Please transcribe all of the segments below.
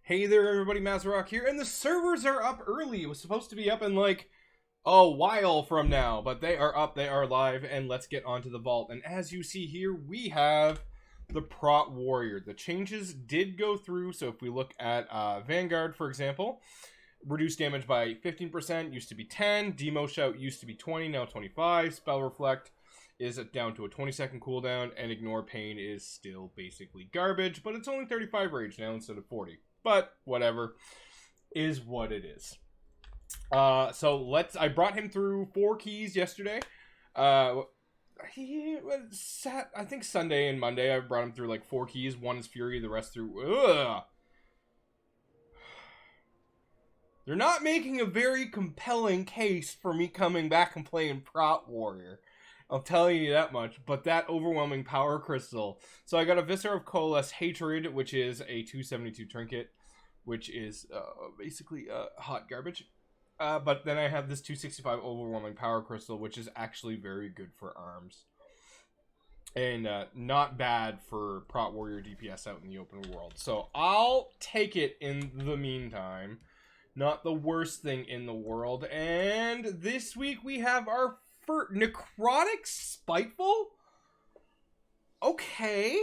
Hey there everybody, Mazulmok here, and the servers are up early. It was supposed to be up in like a while from now, but they are up, they are live, and let's get onto the vault. And as you see here, we have the Prot Warrior. The changes did go through, so if we look at Vanguard, for example, reduced damage by 15%, used to be 10, Demo Shout used to be 20, now 25, Spell Reflect is down to a 20-second cooldown, and Ignore Pain is still basically garbage, but it's only 35 rage now instead of 40. But whatever, is what it is. I brought him through 4 keys yesterday. I think Sunday and Monday I brought him through like 4 keys. One is Fury, the rest through. They're not making a very compelling case for me coming back and playing Prot Warrior. I'll tell you that much, but that overwhelming power crystal. So I got a Viscera of Coalesce Hatred, which is a 272 trinket, which is basically hot garbage. But then I have this 265 overwhelming power crystal, which is actually very good for arms. And not bad for Prot Warrior DPS out in the open world. So I'll take it in the meantime. Not the worst thing in the world. And this week we have our Necrotic Spiteful? Okay.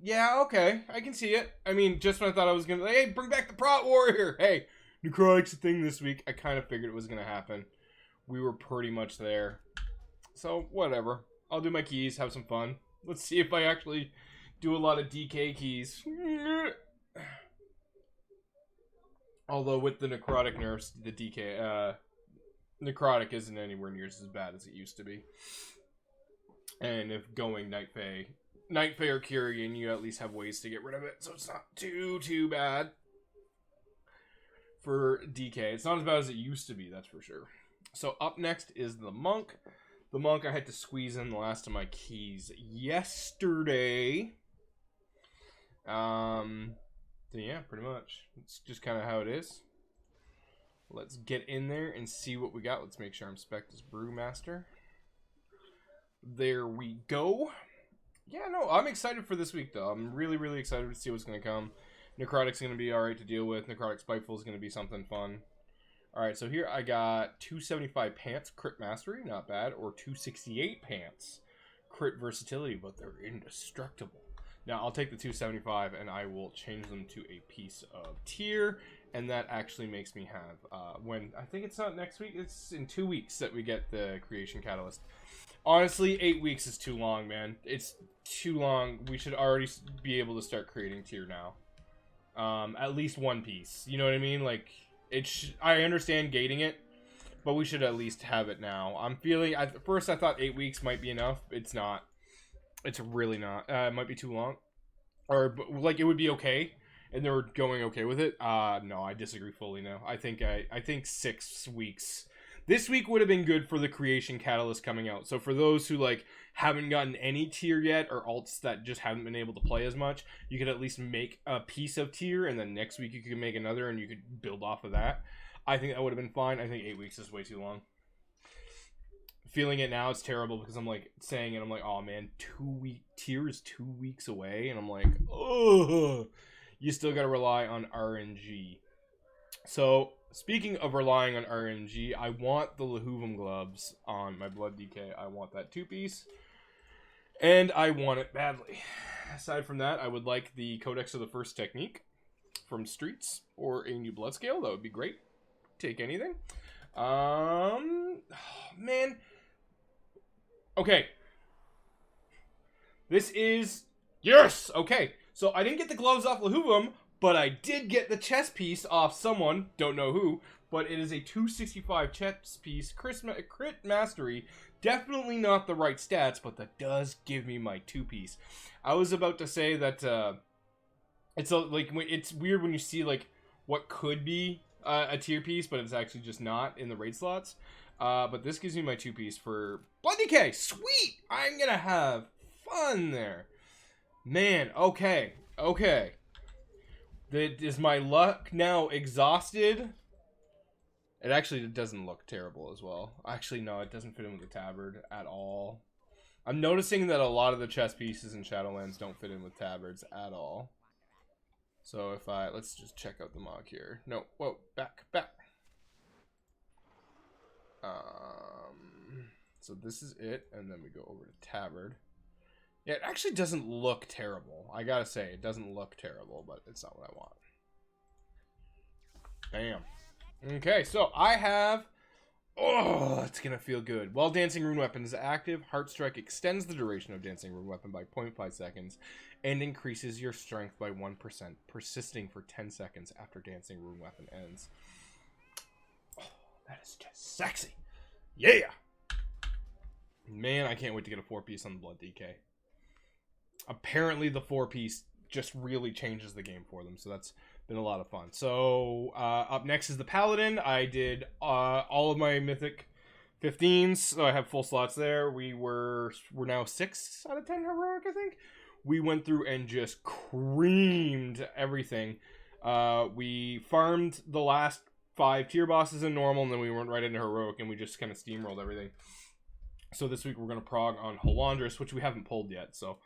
Yeah, okay. I can see it. I mean, just when I thought I was gonna, like, hey, bring back the Prot Warrior! Hey, Necrotic's a thing this week. I kind of figured it was gonna happen. We were pretty much there. So, whatever. I'll do my keys, have some fun. Let's see if I actually do a lot of DK keys. Although with the Necrotic nerfs, the DK, Necrotic isn't anywhere near as bad as it used to be. And if going Night Fae or Kyrian, you at least have ways to get rid of it, so it's not too bad for DK. It's not as bad as it used to be, that's for sure. So up next is the Monk. The Monk, I had to squeeze in the last of my keys yesterday. So yeah, pretty much. It's just kind of how it is. Let's get in there and see what we got. Let's make sure I'm spec'd as Brewmaster. There we go. Yeah, no, I'm excited for this week, though. I'm really excited to see what's going to come. Necrotic's going to be alright to deal with. Necrotic Spiteful is going to be something fun. Alright, so here I got 275 Pants, Crit Mastery, not bad. Or 268 Pants, Crit Versatility, but they're indestructible. Now, I'll take the 275 and I will change them to a piece of tier. And that actually makes me have, I think it's not next week, it's in 2 weeks that we get the Creation Catalyst. Honestly, 8 weeks is too long, man. It's too long. We should already be able to start creating tier now. At least one piece. You know what I mean? Like, I understand gating it, but we should at least have it now. I'm feeling, at first I thought 8 weeks might be enough. It's not. It's really not. It might be too long. Or, like, it would be okay, and they were going okay with it. No, I disagree fully now. I think 6 weeks. This week would have been good for the Creation Catalyst coming out. So for those who, like, haven't gotten any tier yet, or alts that just haven't been able to play as much, you could at least make a piece of tier, and then next week you could make another, and you could build off of that. I think that would have been fine. I think 8 weeks is way too long. Feeling it now, it's terrible because I'm like saying it. I'm like, oh man, 2 week tier is 2 weeks away, and I'm like, oh, you still got to rely on RNG. So speaking of relying on RNG, I want the Lahuvum gloves on my Blood DK. I want that 2-piece, and I want it badly. Aside from that, I would like the Codex of the First Technique from Streets or a new Blood Scale. That would be great. Take anything. Oh, man. Okay. This is... Yes! Okay. So I didn't get the gloves off Lahuvum, but I did get the chest piece off someone. Don't know who. But it is a 265 chest piece. Crit Mastery. Definitely not the right stats, but that does give me my 2-piece. I was about to say that it's weird when you see like what could be a tier piece, but it's actually just not in the raid slots. But this gives me my 2-piece for Blood DK. Sweet! I'm gonna have fun there. Man, okay. Is my luck now exhausted? It actually doesn't look terrible as well. Actually, no, it doesn't fit in with the tabard at all. I'm noticing that a lot of the chess pieces in Shadowlands don't fit in with tabards at all. So if let's just check out the mock here. No, whoa, back. So this is it, and then we go over to tabard. Yeah, it actually doesn't look terrible. I gotta say, it doesn't look terrible, but it's not what I want. Bam. Okay, so I have... Oh, it's gonna feel good. While Dancing Rune Weapon is active, Heartstrike extends the duration of Dancing Rune Weapon by 0.5 seconds and increases your strength by 1%, persisting for 10 seconds after Dancing Rune Weapon ends. Oh, that is just sexy. Yeah! Man, I can't wait to get a 4-piece on the Blood DK. Apparently the 4-piece just really changes the game for them, so that's been a lot of fun. So up next is the Paladin. I did all of my Mythic 15s, so I have full slots there. We're now 6 out of 10 heroic, I think. We went through and just creamed everything. We farmed the last 5 tier bosses in normal, and then we went right into heroic, and we just kind of steamrolled everything. So this week we're going to prog on Holandris, which we haven't pulled yet, so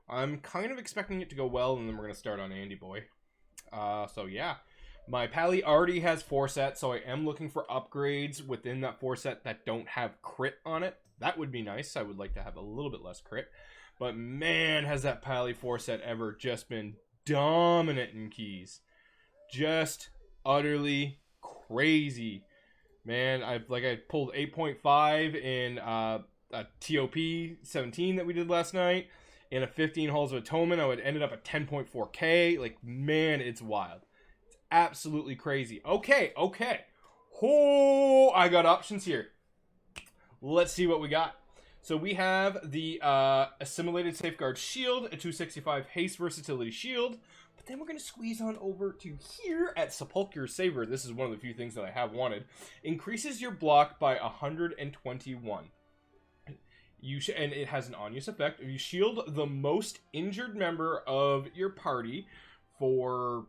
I'm kind of expecting it to go well, and then we're going to start on Andy Boy. So yeah, my Pally already has 4 sets, so I am looking for upgrades within that 4 set that don't have crit on it. That would be nice. I would like to have a little bit less crit. But man, has that Pally 4 set ever just been dominant in keys. Just utterly crazy. Man, I pulled 8.5 in a TOP 17 that we did last night. In a 15 Halls of Atonement, I would ended up at 10.4k. Like, man, it's wild. It's absolutely crazy. Okay. Oh, I got options here. Let's see what we got. So we have the Assimilated Safeguard Shield, a 265 Haste Versatility Shield. But then we're going to squeeze on over to here at Sepulcher Saber. This is one of the few things that I have wanted. Increases your block by 121. And it has an on-use effect. You shield the most injured member of your party for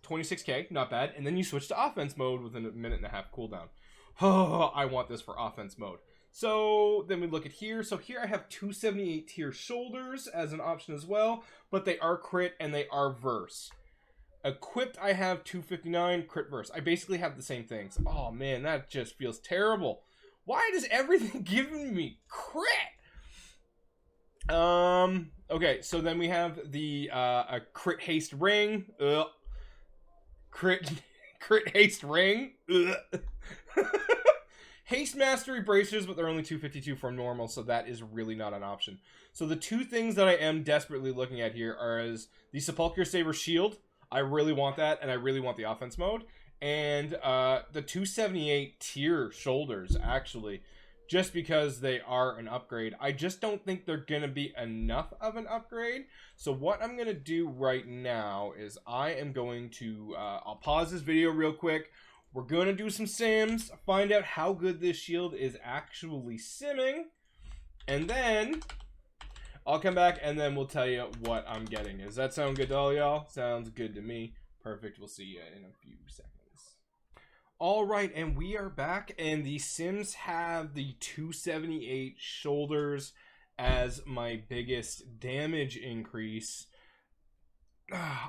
26k, not bad. And then you switch to offense mode within a minute and a half cooldown. Oh, I want this for offense mode. So then we look at here. So here I have 278 tier shoulders as an option as well, but they are crit and they are verse. Equipped, I have 259 crit verse. I basically have the same things. Oh man, that just feels terrible. Why does everything give me crit? Okay, so then we have the a crit haste ring. Crit haste ring. Haste mastery bracers, but they're only 252 from normal, so that is really not an option. So the two things that I am desperately looking at here are the Sepulcher Saber shield. I really want that, and I really want the offense mode. And the 278 tier shoulders, actually, just because they are an upgrade. I just don't think they're going to be enough of an upgrade. So what I'm going to do right now is I am going to, I'll pause this video real quick. We're going to do some sims, find out how good this shield is actually simming. And then I'll come back and then we'll tell you what I'm getting. Does that sound good to all y'all? Sounds good to me. Perfect. We'll see you in a few seconds. All right, and we are back, and the Sims have the 278 shoulders as my biggest damage increase.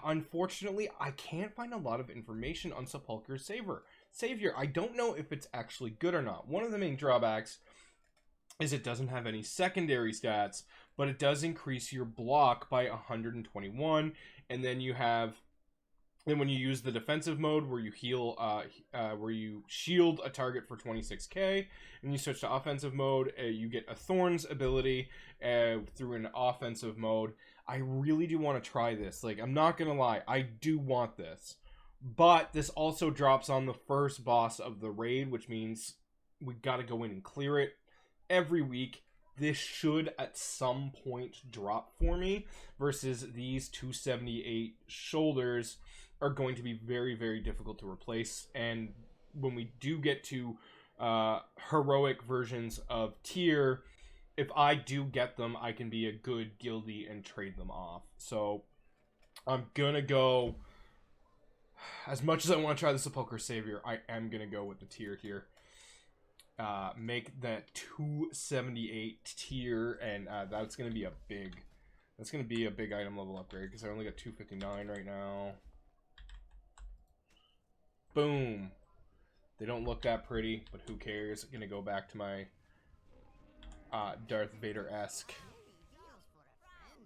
Unfortunately, I can't find a lot of information on Sepulcher Savior. I don't know if it's actually good or not. One of the main drawbacks is it doesn't have any secondary stats, but it does increase your block by 121, and then you have... Then when you use the defensive mode where you heal, where you shield a target for 26k, and you switch to offensive mode, you get a Thorns ability through an offensive mode. I really do want to try this. Like, I'm not going to lie, I do want this. But this also drops on the first boss of the raid, which means we got to go in and clear it every week. This should at some point drop for me, versus these 278 shoulders are going to be very, very difficult to replace. And when we do get to heroic versions of tier, if I do get them, I can be a good guildie and trade them off. So I'm gonna go, as much as I want to try the Sepulcher Savior, I am gonna go with the tier here. make that 278 tier, and that's gonna be a big item level upgrade because I only got 259 right now. Boom. They don't look that pretty, but who cares? I'm gonna go back to my Darth Vader-esque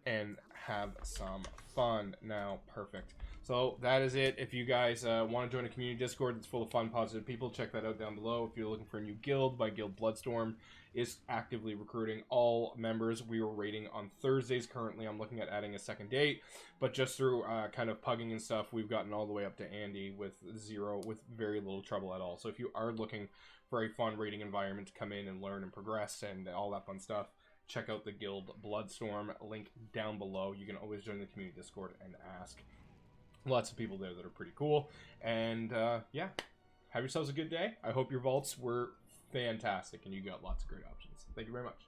and have some fun now. Perfect. So that is it. If you guys want to join a community Discord that's full of fun, positive people, check that out down below. If you're looking for a new guild, my guild Bloodstorm is actively recruiting all members. We were raiding on Thursdays. Currently, I'm looking at adding a second date, but just through kind of pugging and stuff, we've gotten all the way up to Andy with very little trouble at all. So if you are looking for a fun raiding environment to come in and learn and progress and all that fun stuff, check out the guild Bloodstorm, link down below. You can always join the community Discord and ask. Lots of people there that are pretty cool. And yeah, have yourselves a good day. I hope your vaults were fantastic and you got lots of great options. Thank you very much.